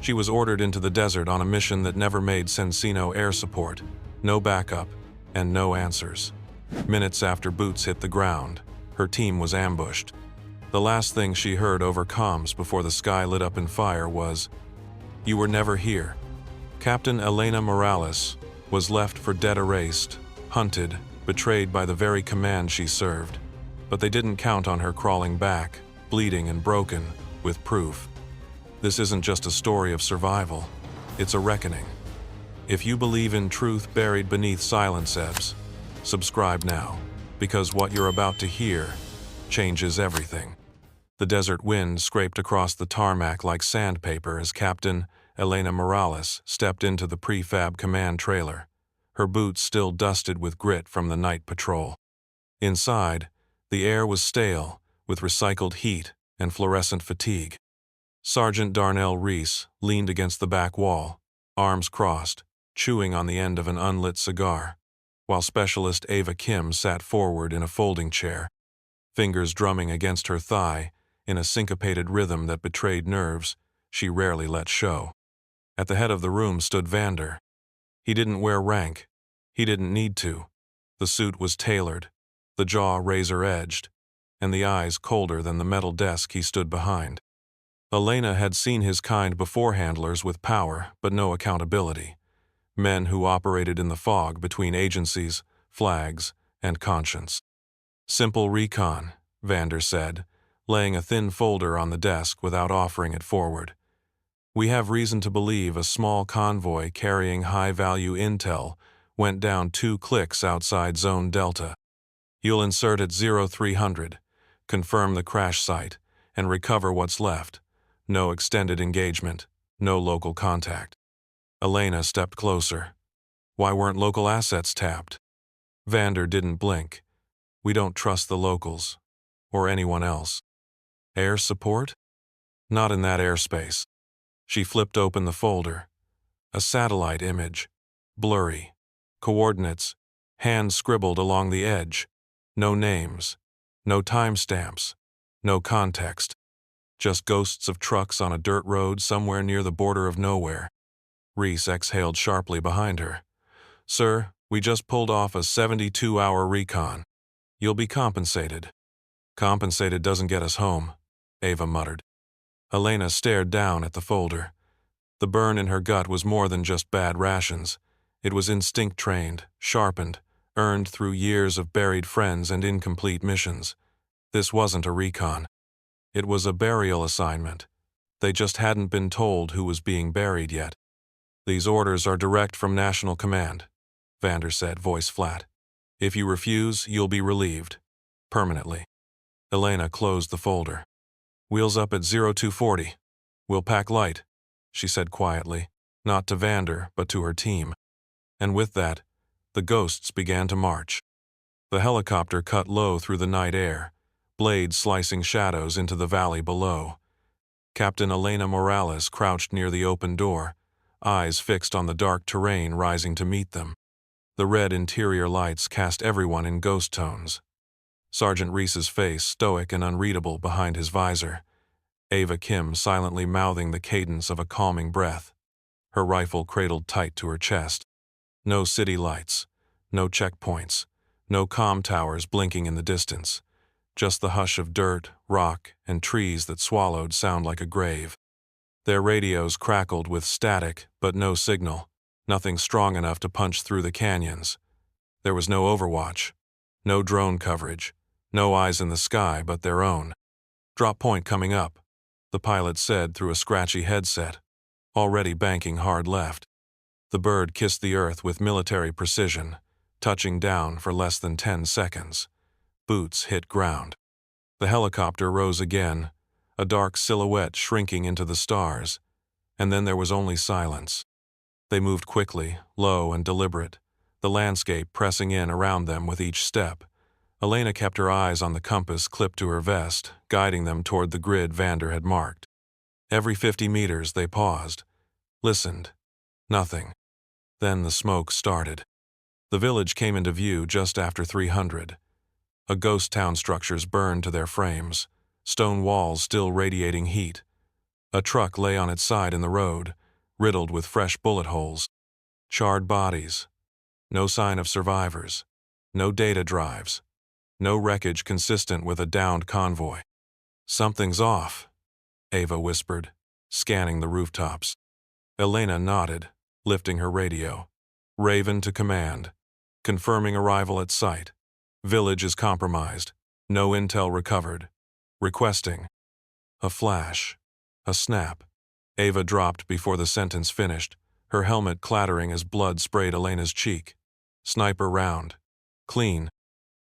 She was ordered into the desert on a mission that never made Sensino air support, no backup, and no answers. Minutes after boots hit the ground, her team was ambushed. The last thing she heard over comms before the sky lit up in fire was, "You were never here." Captain Elena Morales was left for dead, erased, hunted, betrayed by the very command she served. But they didn't count on her crawling back, bleeding and broken, with proof. This isn't just a story of survival, it's a reckoning. If you believe in truth buried beneath silence ebbs, subscribe now, because what you're about to hear changes everything. The desert wind scraped across the tarmac like sandpaper as Captain Elena Morales stepped into the prefab command trailer, her boots still dusted with grit from the night patrol. Inside, the air was stale, with recycled heat and fluorescent fatigue. Sergeant Darnell Reese leaned against the back wall, arms crossed, chewing on the end of an unlit cigar, while Specialist Ava Kim sat forward in a folding chair, fingers drumming against her thigh in a syncopated rhythm that betrayed nerves she rarely let show. At the head of the room stood Vander. He didn't wear rank. He didn't need to. The suit was tailored, the jaw razor-edged, and the eyes colder than the metal desk he stood behind. Elena had seen his kind before, handlers with power but no accountability, men who operated in the fog between agencies, flags, and conscience. "Simple recon," Vander said, laying a thin folder on the desk without offering it forward. "We have reason to believe a small convoy carrying high-value intel went down 2 clicks outside Zone Delta. You'll insert at 0300, confirm the crash site, and recover what's left. No extended engagement, no local contact." Elena stepped closer. "Why weren't local assets tapped?" Vander didn't blink. "We don't trust the locals, or anyone else." "Air support?" "Not in that airspace." She flipped open the folder. A satellite image, blurry. Coordinates, hand scribbled along the edge. No names, no timestamps, no context. Just ghosts of trucks on a dirt road somewhere near the border of nowhere. Reese exhaled sharply behind her. "Sir, we just pulled off a 72-hour recon. You'll be compensated." "Compensated doesn't get us home," Ava muttered. Elena stared down at the folder. The burn in her gut was more than just bad rations. It was instinct-trained, sharpened, earned through years of buried friends and incomplete missions. This wasn't a recon. It was a burial assignment. They just hadn't been told who was being buried yet. "These orders are direct from National Command," Vander said, voice flat. "If you refuse, you'll be relieved. Permanently." Elena closed the folder. "Wheels up at 0240. We'll pack light," she said quietly, not to Vander, but to her team. And with that, the ghosts began to march. The helicopter cut low through the night air, blades slicing shadows into the valley below. Captain Elena Morales crouched near the open door, eyes fixed on the dark terrain rising to meet them. The red interior lights cast everyone in ghost tones. Sergeant Reese's face stoic and unreadable behind his visor. Ava Kim silently mouthing the cadence of a calming breath, her rifle cradled tight to her chest. No city lights, no checkpoints, no comm towers blinking in the distance. Just the hush of dirt, rock, and trees that swallowed sound like a grave. Their radios crackled with static, but no signal, nothing strong enough to punch through the canyons. There was no overwatch, no drone coverage, no eyes in the sky but their own. "Drop point coming up," the pilot said through a scratchy headset, already banking hard left. The bird kissed the earth with military precision, touching down for less than 10 seconds. Boots hit ground. The helicopter rose again, a dark silhouette shrinking into the stars, and then there was only silence. They moved quickly, low and deliberate, the landscape pressing in around them with each step. Elena kept her eyes on the compass clipped to her vest, guiding them toward the grid Vander had marked. Every 50 meters they paused, listened. Nothing. Then the smoke started. The village came into view just after 300. A ghost town structures burned to their frames, stone walls still radiating heat. A truck lay on its side in the road, riddled with fresh bullet holes. Charred bodies. No sign of survivors. No data drives. No wreckage consistent with a downed convoy. "Something's off," Ava whispered, scanning the rooftops. Elena nodded, lifting her radio. "Raven to command. Confirming arrival at site. Village is compromised. No intel recovered. Requesting." A flash. A snap. Ava dropped before the sentence finished, her helmet clattering as blood sprayed Elena's cheek. Sniper round. Clean.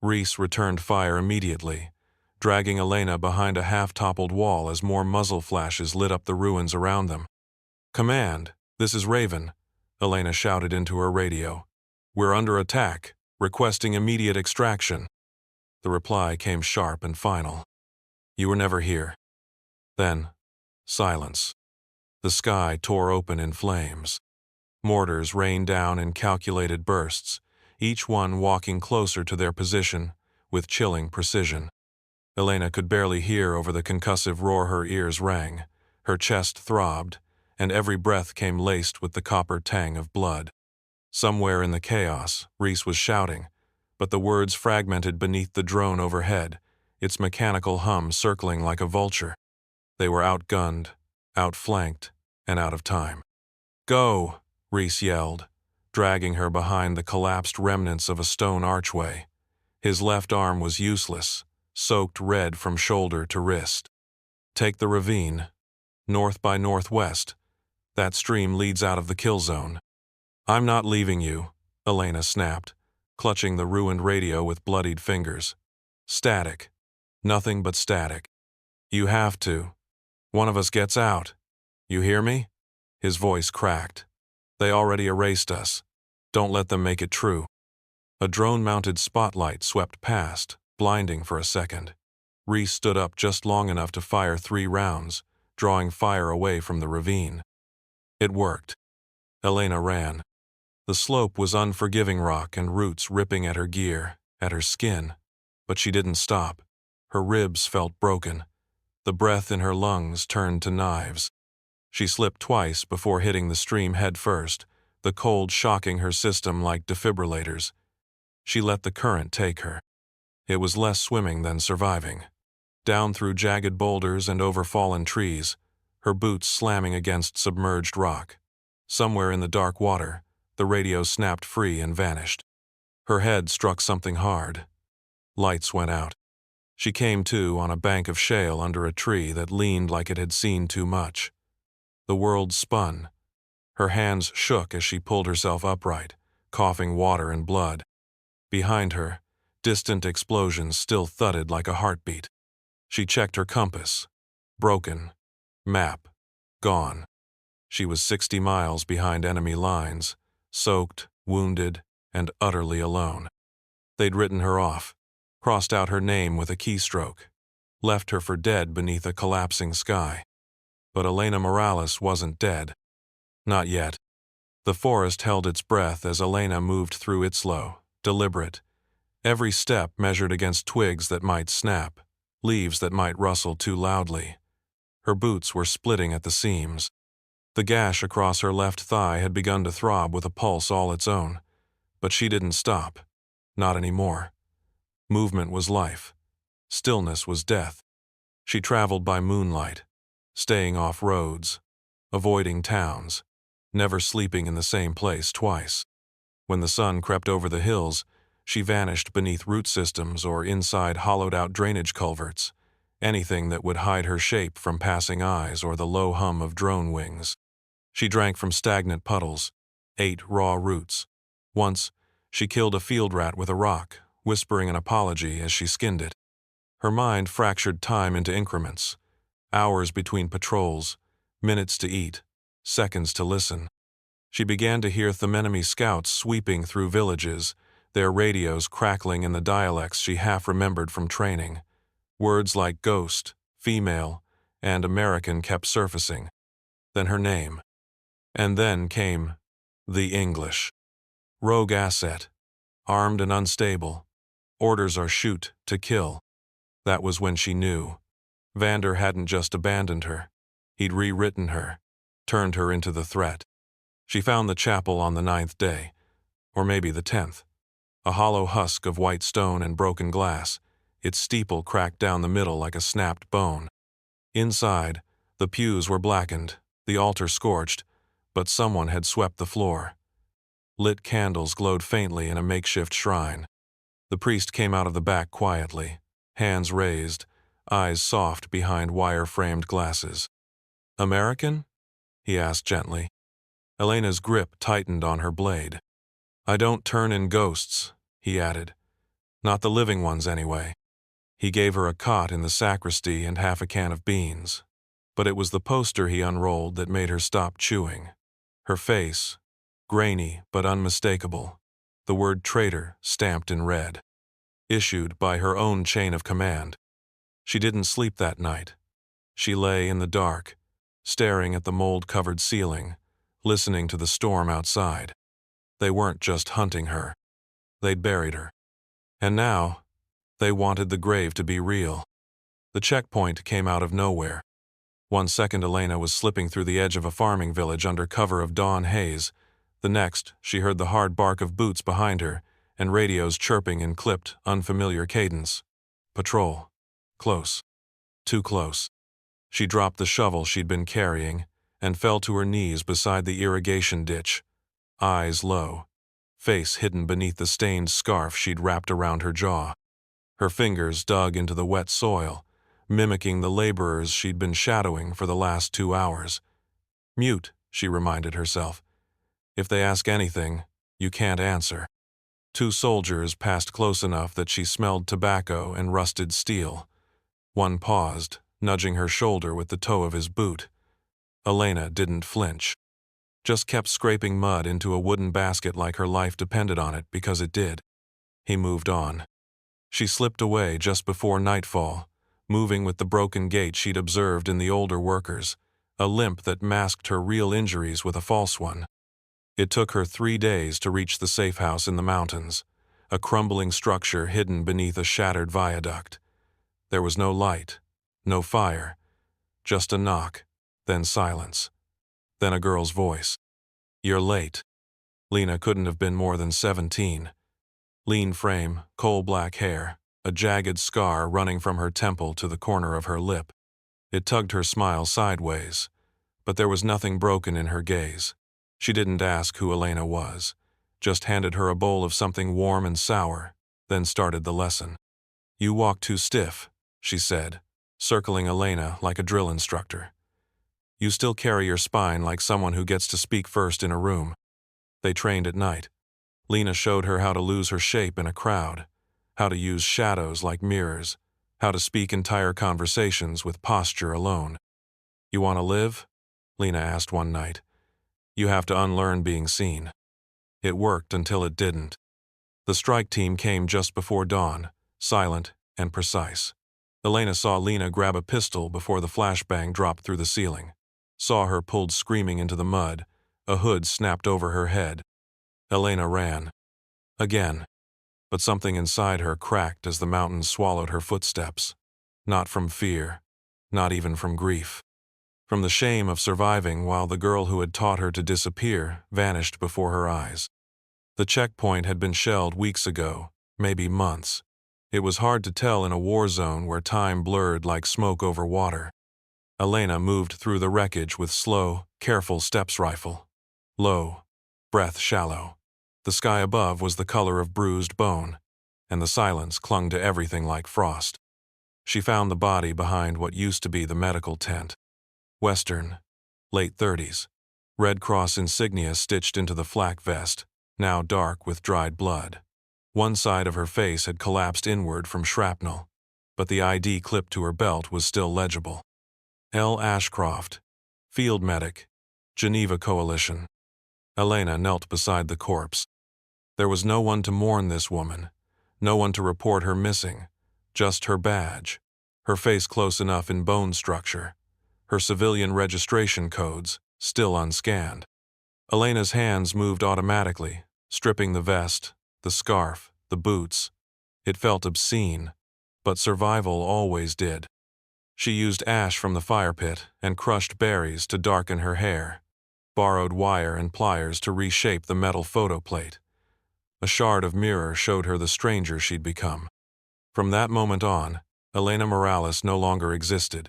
Reese returned fire immediately, dragging Elena behind a half-toppled wall as more muzzle flashes lit up the ruins around them. "Command, this is Raven," Elena shouted into her radio. "We're under attack, requesting immediate extraction." The reply came sharp and final. "You were never here." Then, silence. The sky tore open in flames. Mortars rained down in calculated bursts, each one walking closer to their position with chilling precision. Elena could barely hear over the concussive roar. Her ears rang, her chest throbbed, and every breath came laced with the copper tang of blood. Somewhere in the chaos, Reese was shouting, but the words fragmented beneath the drone overhead, its mechanical hum circling like a vulture. They were outgunned, outflanked, and out of time. "Go!" Reese yelled, dragging her behind the collapsed remnants of a stone archway. His left arm was useless, soaked red from shoulder to wrist. "Take the ravine. North by northwest. That stream leads out of the kill zone." "I'm not leaving you," Elena snapped, clutching the ruined radio with bloodied fingers. Static. Nothing but static. "You have to. One of us gets out. You hear me?" His voice cracked. "They already erased us. Don't let them make it true." A drone-mounted spotlight swept past, blinding for a second. Reese stood up just long enough to fire 3 rounds, drawing fire away from the ravine. It worked. Elena ran. The slope was unforgiving rock and roots ripping at her gear, at her skin. But she didn't stop. Her ribs felt broken. The breath in her lungs turned to knives. She slipped twice before hitting the stream head first, the cold shocking her system like defibrillators. She let the current take her. It was less swimming than surviving. Down through jagged boulders and over fallen trees, her boots slamming against submerged rock. Somewhere in the dark water, the radio snapped free and vanished. Her head struck something hard. Lights went out. She came to on a bank of shale under a tree that leaned like it had seen too much. The world spun. Her hands shook as she pulled herself upright, coughing water and blood. Behind her, distant explosions still thudded like a heartbeat. She checked her compass. Broken. Map. Gone. She was 60 miles behind enemy lines, soaked, wounded, and utterly alone. They'd written her off, crossed out her name with a keystroke, left her for dead beneath a collapsing sky. But Elena Morales wasn't dead. Not yet. The forest held its breath as Elena moved through it slow, deliberate. Every step measured against twigs that might snap, leaves that might rustle too loudly. Her boots were splitting at the seams. The gash across her left thigh had begun to throb with a pulse all its own. But she didn't stop. Not anymore. Movement was life. Stillness was death. She traveled by moonlight, staying off roads, avoiding towns, never sleeping in the same place twice. When the sun crept over the hills, she vanished beneath root systems or inside hollowed-out drainage culverts, anything that would hide her shape from passing eyes or the low hum of drone wings. She drank from stagnant puddles, ate raw roots. Once, she killed a field rat with a rock, whispering an apology as she skinned it. Her mind fractured time into increments, hours between patrols, minutes to eat, seconds to listen. She began to hear enemy scouts sweeping through villages, their radios crackling in the dialects she half remembered from training. Words like ghost, female, and American kept surfacing. Then her name. And then came the English. Rogue asset. Armed and unstable. Orders are shoot to kill. That was when she knew. Vander hadn't just abandoned her. He'd rewritten her, turned her into the threat. She found the chapel on the 9th day, or maybe the 10th. A hollow husk of white stone and broken glass, its steeple cracked down the middle like a snapped bone. Inside, the pews were blackened, the altar scorched, but someone had swept the floor. Lit candles glowed faintly in a makeshift shrine. The priest came out of the back quietly, hands raised, eyes soft behind wire-framed glasses. "American?" he asked gently. Elena's grip tightened on her blade. "I don't turn in ghosts," he added. "Not the living ones, anyway." He gave her a cot in the sacristy and half a can of beans. But it was the poster he unrolled that made her stop chewing. Her face, grainy but unmistakable, the word traitor stamped in red. Issued by her own chain of command. She didn't sleep that night. She lay in the dark, staring at the mold-covered ceiling, listening to the storm outside. They weren't just hunting her. They'd buried her. And now, they wanted the grave to be real. The checkpoint came out of nowhere. 1 second Elena was slipping through the edge of a farming village under cover of dawn haze. The next, she heard the hard bark of boots behind her, and radios chirping in clipped, unfamiliar cadence. Patrol. Close. Too close. She dropped the shovel she'd been carrying and fell to her knees beside the irrigation ditch, eyes low, face hidden beneath the stained scarf she'd wrapped around her jaw. Her fingers dug into the wet soil, mimicking the laborers she'd been shadowing for the last 2 hours. Mute, she reminded herself. If they ask anything, you can't answer. 2 soldiers passed close enough that she smelled tobacco and rusted steel. One paused, nudging her shoulder with the toe of his boot. Elena didn't flinch. Just kept scraping mud into a wooden basket like her life depended on it because it did. He moved on. She slipped away just before nightfall, moving with the broken gait she'd observed in the older workers, a limp that masked her real injuries with a false one. It took her 3 days to reach the safe house in the mountains, a crumbling structure hidden beneath a shattered viaduct. There was no light, no fire, just a knock, then silence. Then a girl's voice. "You're late." Lena couldn't have been more than 17. Lean frame, coal-black hair, a jagged scar running from her temple to the corner of her lip. It tugged her smile sideways, but there was nothing broken in her gaze. She didn't ask who Elena was, just handed her a bowl of something warm and sour, then started the lesson. "You walk too stiff," she said, circling Elena like a drill instructor. "You still carry your spine like someone who gets to speak first in a room." They trained at night. Lena showed her how to lose her shape in a crowd, how to use shadows like mirrors, how to speak entire conversations with posture alone. "You want to live?" Lena asked one night. "You have to unlearn being seen." It worked until it didn't. The strike team came just before dawn, silent and precise. Elena saw Lena grab a pistol before the flashbang dropped through the ceiling. Saw her pulled screaming into the mud, a hood snapped over her head. Elena ran. Again. But something inside her cracked as the mountains swallowed her footsteps. Not from fear, not even from grief. From the shame of surviving while the girl who had taught her to disappear vanished before her eyes. The checkpoint had been shelled weeks ago, maybe months. It was hard to tell in a war zone where time blurred like smoke over water. Elena moved through the wreckage with slow, careful steps rifle. Low, breath shallow. The sky above was the color of bruised bone, and the silence clung to everything like frost. She found the body behind what used to be the medical tent. Western, late 30s. Red Cross insignia stitched into the flak vest, now dark with dried blood. One side of her face had collapsed inward from shrapnel, but the ID clipped to her belt was still legible. L. Ashcroft, Field Medic, Geneva Coalition. Elena knelt beside the corpse. There was no one to mourn this woman, no one to report her missing, just her badge, her face close enough in bone structure, her civilian registration codes, still unscanned. Elena's hands moved automatically, stripping the vest, the scarf, the boots. It felt obscene, but survival always did. She used ash from the fire pit and crushed berries to darken her hair, borrowed wire and pliers to reshape the metal photo plate. A shard of mirror showed her the stranger she'd become. From that moment on, Elena Morales no longer existed.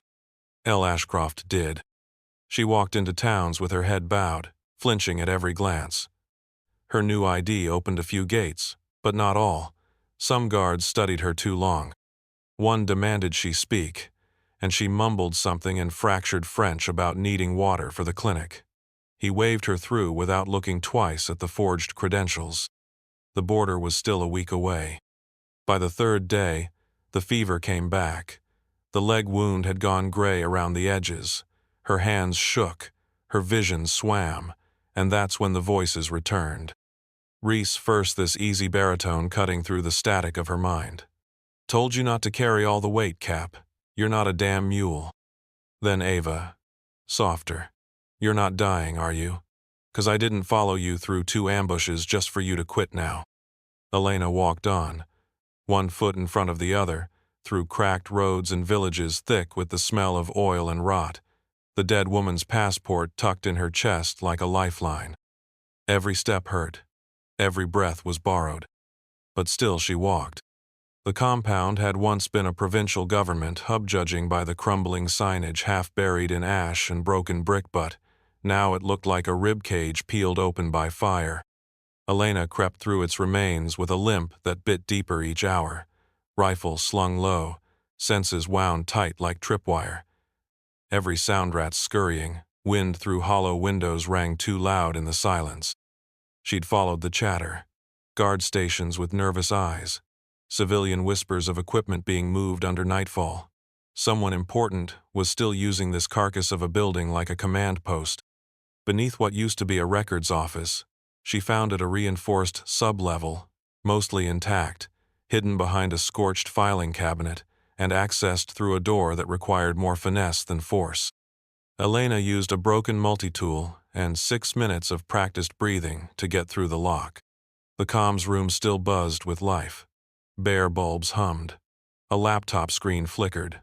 Elle Ashcroft did. She walked into towns with her head bowed, flinching at every glance. Her new ID opened a few gates, but not all. Some guards studied her too long. One demanded she speak, and she mumbled something in fractured French about needing water for the clinic. He waved her through without looking twice at the forged credentials. The border was still a week away. By the third day, the fever came back. The leg wound had gone gray around the edges. Her hands shook, her vision swam, and that's when the voices returned. Reese first, this easy baritone cutting through the static of her mind. "Told you not to carry all the weight, Cap. You're not a damn mule." Then Ava, softer. "You're not dying, are you? 'Cause I didn't follow you through 2 ambushes just for you to quit now." Elena walked on, one foot in front of the other, through cracked roads and villages thick with the smell of oil and rot, the dead woman's passport tucked in her chest like a lifeline. Every step hurt. Every breath was borrowed. But still she walked. The compound had once been a provincial government hub, judging by the crumbling signage half buried in ash and broken brick, but now it looked like a ribcage peeled open by fire. Elena crept through its remains with a limp that bit deeper each hour, rifle slung low, senses wound tight like tripwire. Every sound rat scurrying, wind through hollow windows rang too loud in the silence. She'd followed the chatter. Guard stations with nervous eyes. Civilian whispers of equipment being moved under nightfall. Someone important was still using this carcass of a building like a command post. Beneath what used to be a records office, she found it a reinforced sub-level, mostly intact, hidden behind a scorched filing cabinet, and accessed through a door that required more finesse than force. Elena used a broken multi-tool and 6 minutes of practiced breathing to get through the lock. The comms room still buzzed with life. Bare bulbs hummed. A laptop screen flickered.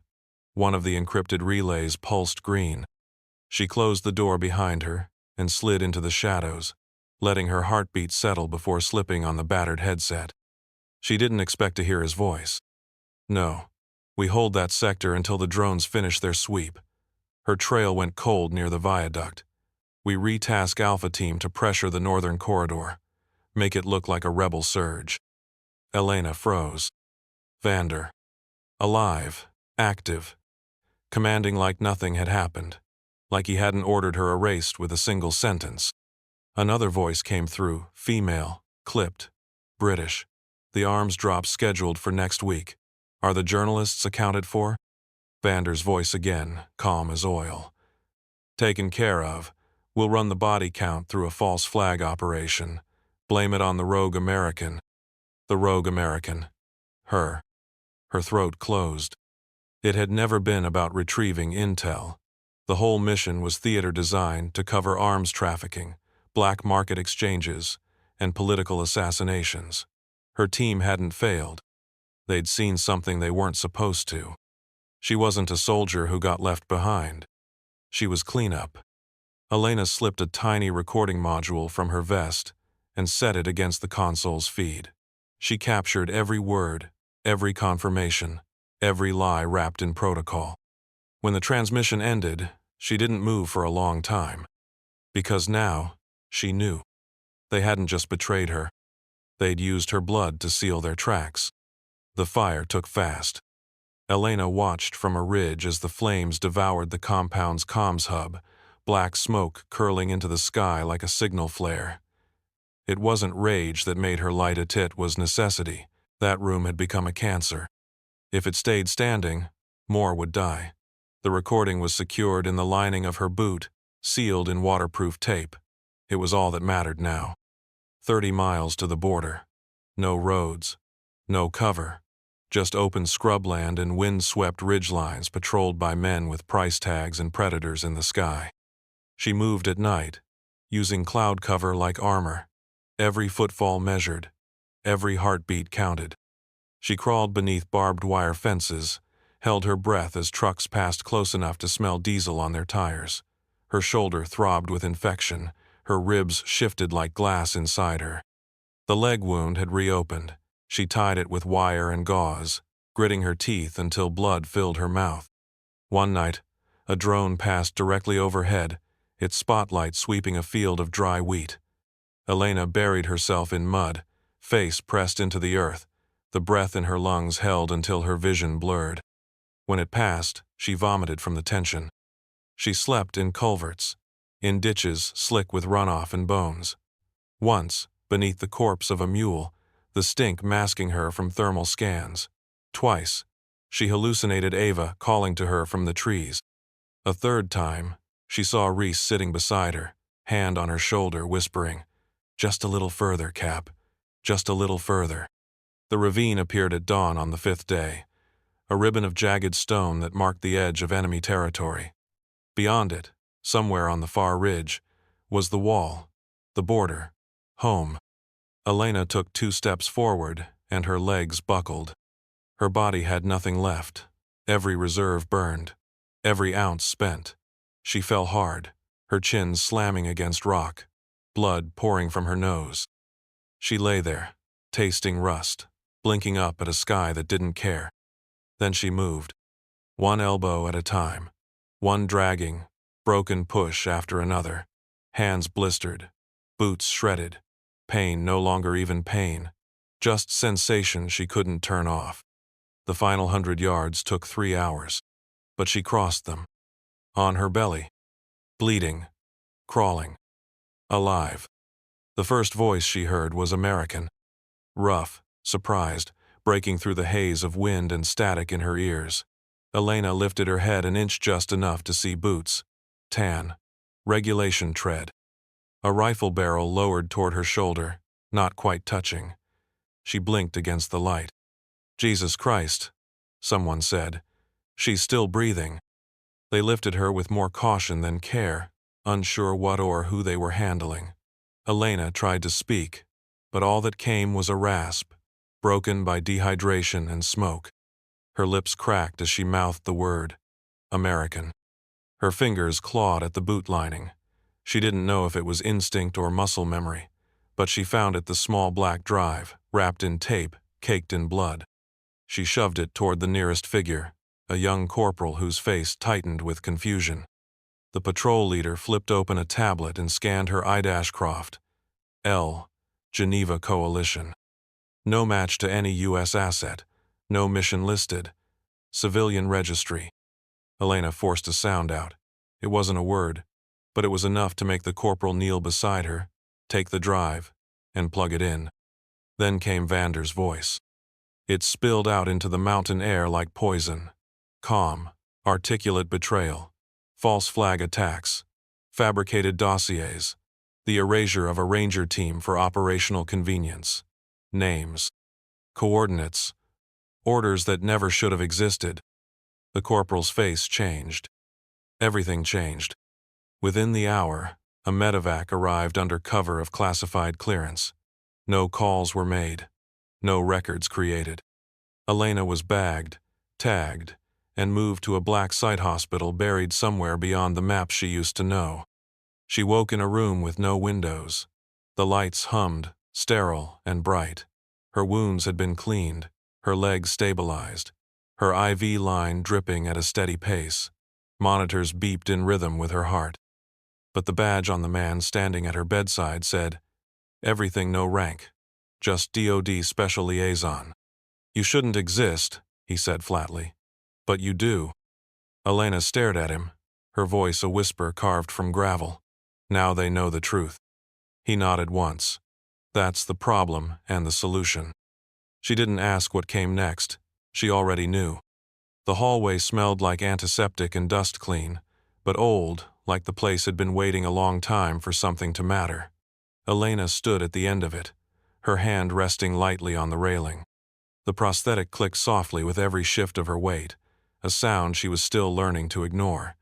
One of the encrypted relays pulsed green. She closed the door behind her and slid into the shadows, letting her heartbeat settle before slipping on the battered headset. She didn't expect to hear his voice. "No. We hold that sector until the drones finish their sweep." Her trail went cold near the viaduct. "We retask Alpha Team to pressure the northern corridor. Make it look like a rebel surge." Elena froze. Vander. Alive. Active. Commanding like nothing had happened. Like he hadn't ordered her erased with a single sentence. Another voice came through, female, clipped, British. "The arms drop scheduled for next week. Are the journalists accounted for?" Vander's voice again, calm as oil. "Taken care of. We'll run the body count through a false flag operation. Blame it on the rogue American." The rogue American. Her. Her throat closed. It had never been about retrieving intel. The whole mission was theater designed to cover arms trafficking, black market exchanges, and political assassinations. Her team hadn't failed. They'd seen something they weren't supposed to. She wasn't a soldier who got left behind. She was cleanup. Elena slipped a tiny recording module from her vest and set it against the console's feed. She captured every word, every confirmation, every lie wrapped in protocol. When the transmission ended, she didn't move for a long time. Because now, she knew. They hadn't just betrayed her. They'd used her blood to seal their tracks. The fire took fast. Elena watched from a ridge as the flames devoured the compound's comms hub, black smoke curling into the sky like a signal flare. It wasn't rage that made her light a tit, was necessity. That room had become a cancer. If it stayed standing, more would die. The recording was secured in the lining of her boot, sealed in waterproof tape. It was all that mattered now. 30 miles to the border. No roads. No cover. Just open scrubland and wind-swept ridgelines patrolled by men with price tags and predators in the sky. She moved at night, using cloud cover like armor. Every footfall measured. Every heartbeat counted. She crawled beneath barbed wire fences held her breath as trucks passed close enough to smell diesel on their tires. Her shoulder throbbed with infection, her ribs shifted like glass inside her. The leg wound had reopened. She tied it with wire and gauze, gritting her teeth until blood filled her mouth. One night, a drone passed directly overhead, its spotlight sweeping a field of dry wheat. Elena buried herself in mud, face pressed into the earth, the breath in her lungs held until her vision blurred. When it passed, she vomited from the tension. She slept in culverts, in ditches slick with runoff and bones. Once, beneath the corpse of a mule, the stink masking her from thermal scans. Twice, she hallucinated Ava calling to her from the trees. A third time, she saw Reese sitting beside her, hand on her shoulder, whispering, "Just a little further, Cap. Just a little further." The ravine appeared at dawn on the fifth day, a ribbon of jagged stone that marked the edge of enemy territory. Beyond it, somewhere on the far ridge, was the wall, the border, home. Elena took 2 steps forward, and her legs buckled. Her body had nothing left, every reserve burned, every ounce spent. She fell hard, her chin slamming against rock, blood pouring from her nose. She lay there, tasting rust, blinking up at a sky that didn't care. Then she moved, one elbow at a time, one dragging, broken push after another, hands blistered, boots shredded, pain no longer even pain, just sensation she couldn't turn off. The final 100 yards took 3 hours, but she crossed them. On her belly, bleeding, crawling, alive. The first voice she heard was American, rough, surprised, breaking through the haze of wind and static in her ears. Elena lifted her head an inch just enough to see boots, tan, regulation tread. A rifle barrel lowered toward her shoulder, not quite touching. She blinked against the light. "Jesus Christ," someone said. "She's still breathing." They lifted her with more caution than care, unsure what or who they were handling. Elena tried to speak, but all that came was a rasp, broken by dehydration and smoke. Her lips cracked as she mouthed the word, American. Her fingers clawed at the boot lining. She didn't know if it was instinct or muscle memory, but she found it the small black drive, wrapped in tape, caked in blood. She shoved it toward the nearest figure, a young corporal whose face tightened with confusion. The patrol leader flipped open a tablet and scanned her I-Croft. L. Geneva Coalition. No match to any U.S. asset. No mission listed. Civilian registry. Elena forced a sound out. It wasn't a word, but it was enough to make the corporal kneel beside her, take the drive, and plug it in. Then came Vander's voice. It spilled out into the mountain air like poison. Calm, articulate betrayal, false flag attacks, fabricated dossiers, the erasure of a ranger team for operational convenience, names, coordinates, orders that never should have existed. The corporal's face changed. Everything changed. Within the hour, a medevac arrived under cover of classified clearance. No calls were made. No records created. Elena was bagged, tagged, and moved to a black site hospital buried somewhere beyond the map she used to know. She woke in a room with no windows. The lights hummed, sterile and bright. Her wounds had been cleaned, her legs stabilized, her IV line dripping at a steady pace. Monitors beeped in rhythm with her heart. But the badge on the man standing at her bedside said, "Everything no rank, just DOD Special Liaison." "You shouldn't exist," he said flatly. "But you do." Elena stared at him, her voice a whisper carved from gravel. "Now they know the truth." He nodded once. That's the problem and the solution. She didn't ask what came next. She already knew. The hallway smelled like antiseptic and dust clean, but old, like the place had been waiting a long time for something to matter. Elena stood at the end of it, her hand resting lightly on the railing. The prosthetic clicked softly with every shift of her weight, a sound she was still learning to ignore.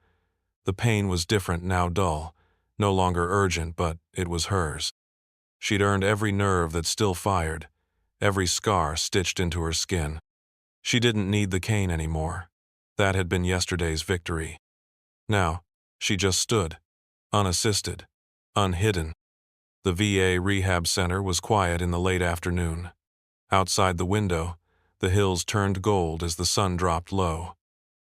The pain was different, now dull, no longer urgent, but it was hers. She'd earned every nerve that still fired, every scar stitched into her skin. She didn't need the cane anymore. That had been yesterday's victory. Now, she just stood, unassisted, unhidden. The VA rehab center was quiet in the late afternoon. Outside the window, the hills turned gold as the sun dropped low,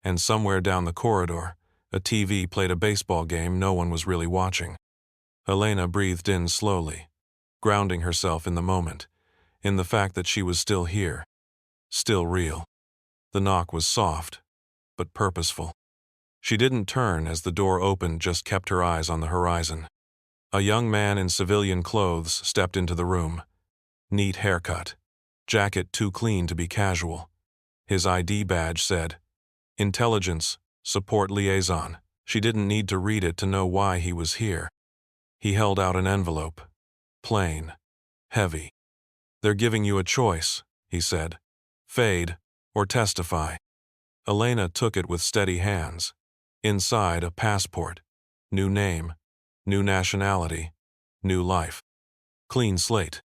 and somewhere down the corridor, a TV played a baseball game no one was really watching. Elena breathed in slowly, grounding herself in the moment, in the fact that she was still here, still real. The knock was soft, but purposeful. She didn't turn as the door opened, just kept her eyes on the horizon. A young man in civilian clothes stepped into the room. Neat haircut, jacket too clean to be casual. His ID badge said, Intelligence, Support Liaison. She didn't need to read it to know why he was here. He held out an envelope. Plain. Heavy. They're giving you a choice, he said. Fade, or testify. Elena took it with steady hands. Inside, a passport. New name. New nationality. New life. Clean slate.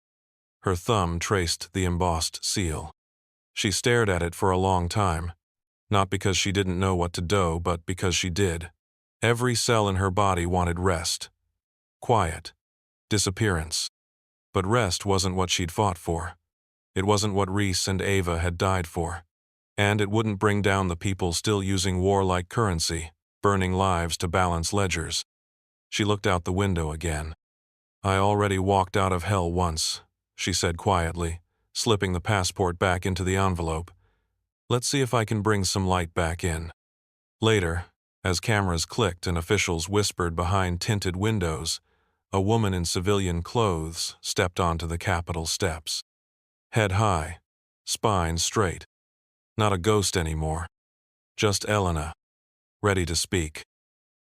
Her thumb traced the embossed seal. She stared at it for a long time. Not because she didn't know what to do, but because she did. Every cell in her body wanted rest. Quiet. Disappearance. But rest wasn't what she'd fought for. It wasn't what Reese and Ava had died for. And it wouldn't bring down the people still using war like currency, burning lives to balance ledgers. She looked out the window again. I already walked out of hell once, she said quietly, slipping the passport back into the envelope. Let's see if I can bring some light back in. Later, as cameras clicked and officials whispered behind tinted windows, a woman in civilian clothes stepped onto the Capitol steps. Head high, spine straight. Not a ghost anymore. Just Elena, ready to speak.